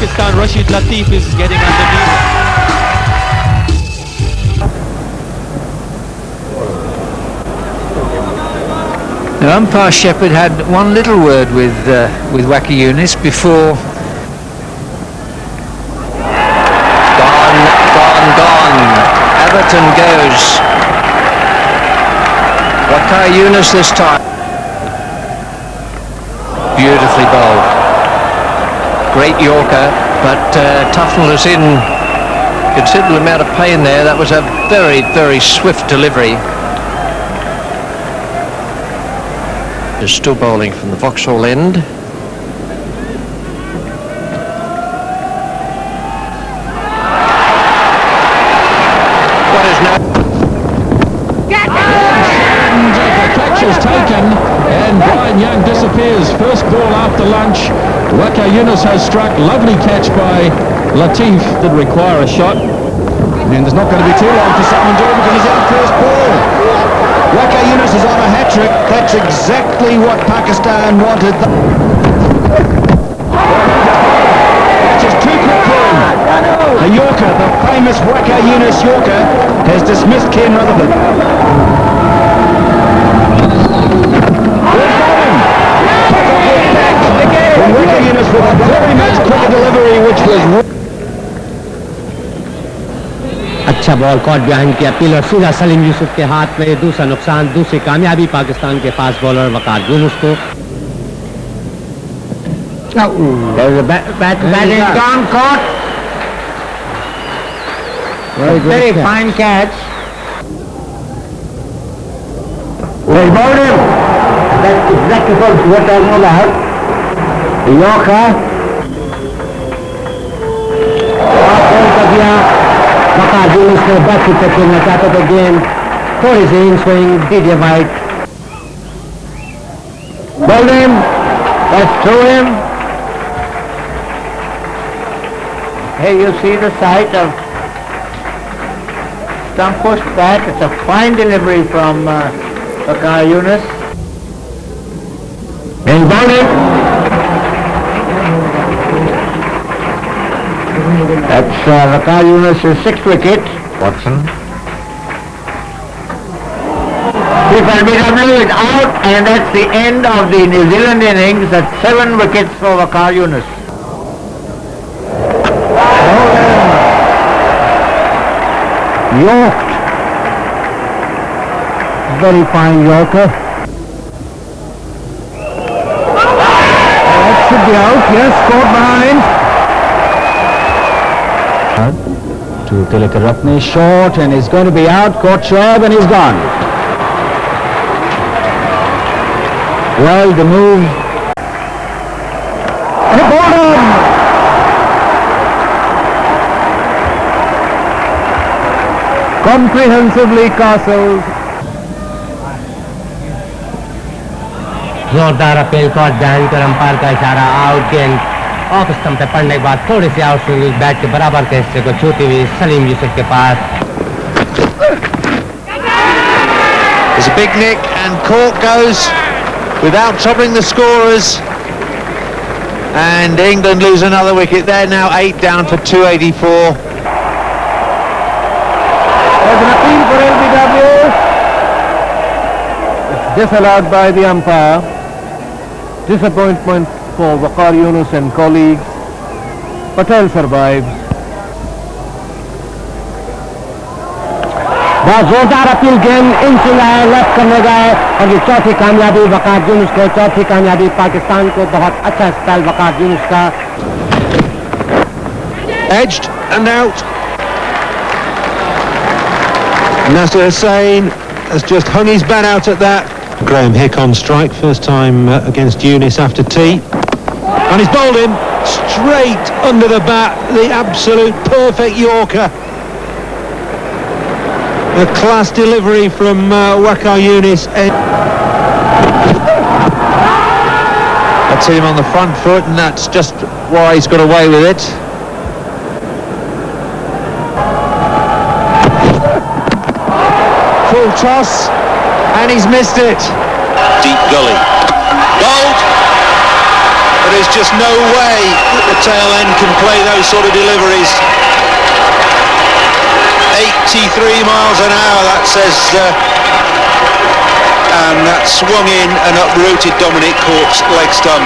Pakistan, Rashid Latif is getting underneath. The umpire Shepherd had one little word with Waqar Younis before. Gone. Everton goes. Waqar Younis this time. Beautifully bowled. Great Yorker, but Tufnell is in considerable amount of pain there. That was a very, very swift delivery. Is still bowling from the Vauxhall end. What is now? And the catch is taken, and Brian Young disappears. First ball after lunch. Waqar Younis has struck. Lovely catch by Latif. Did require a shot. And there's not going to be too long for Simon Jordan because he's out first ball. Waqar Younis is on a hat-trick. That's exactly what Pakistan wanted. That's just too quick for him. The Yorker, the famous Waqar Younis Yorker, has dismissed Ken Rutherford. And Waqar Younis with a very much quicker delivery, which was... अच्छा ball caught behind की appeal और सीधा सलीम यूसुफ के हाथ में दूसरा नुकसान, दूसरी कामयाबी पाकिस्तान के फास्ट बॉलर वकार यूनुस को. Very fine catch. Well bowled him. That's exactly what I know about. Yorker. Waqar Younis को बैक फुट पे खेलना चाहते थे गेंद, थोड़ी सी in swing, DJ White. Bowled him, that's through him. Here you see the sight of Stump pushed back. It's a fine delivery from Waqar Younis. And bowled him. That's Waqar Younis' sixth wicket. Watson. BW is out, and that's the end of the New Zealand innings. That's 7 wickets for Waqar Younis. Yorked. Very fine Yorker. That should be out. Yes, scored behind. To Tilak Ratne, short, and he's going to be out. Caught Shoaib, and he's gone. Well, the move. And a bottom. Comprehensively castled. जोरदार appeal caught behind कर umpire का इशारा, out गेंद off stump पे पड़ने के बाद थोड़ी सी आउट स्विंग बैट के बराबर के हिस्से को छूती हुई सलीम यूसुफ के पास. There's a big nick and Cork goes without topping the scorers, and England lose another wicket. They're now 8 down for 284. There's an appeal for LBW. It's disallowed by the umpire. Disappointment for Waqar Younis and colleagues. Patel survives. बहुत जोरदार appeal गेंद in swing आए, left करने गए, और ये चौथी कामयाबी वकार यूनुस को, चौथी कामयाबी पाकिस्तान को. बहुत अच्छा स्पेल वकार यूनुस का. Edged and out. Nasser Hussain has just hung his bat out at that. Graham Hick on strike, first time against Younis after tea. And he's bowled him straight under the bat, the absolute perfect Yorker. A class delivery from Waqar Younis. That's hit him on the front foot, and that's just why he's got away with it. Full toss, and he's missed it. Deep gully. Bowled. But his just no way that the tail end can play those sort of deliveries. 83 miles an hour, that says, and that swung in and uprooted Dominic Cork's leg stump.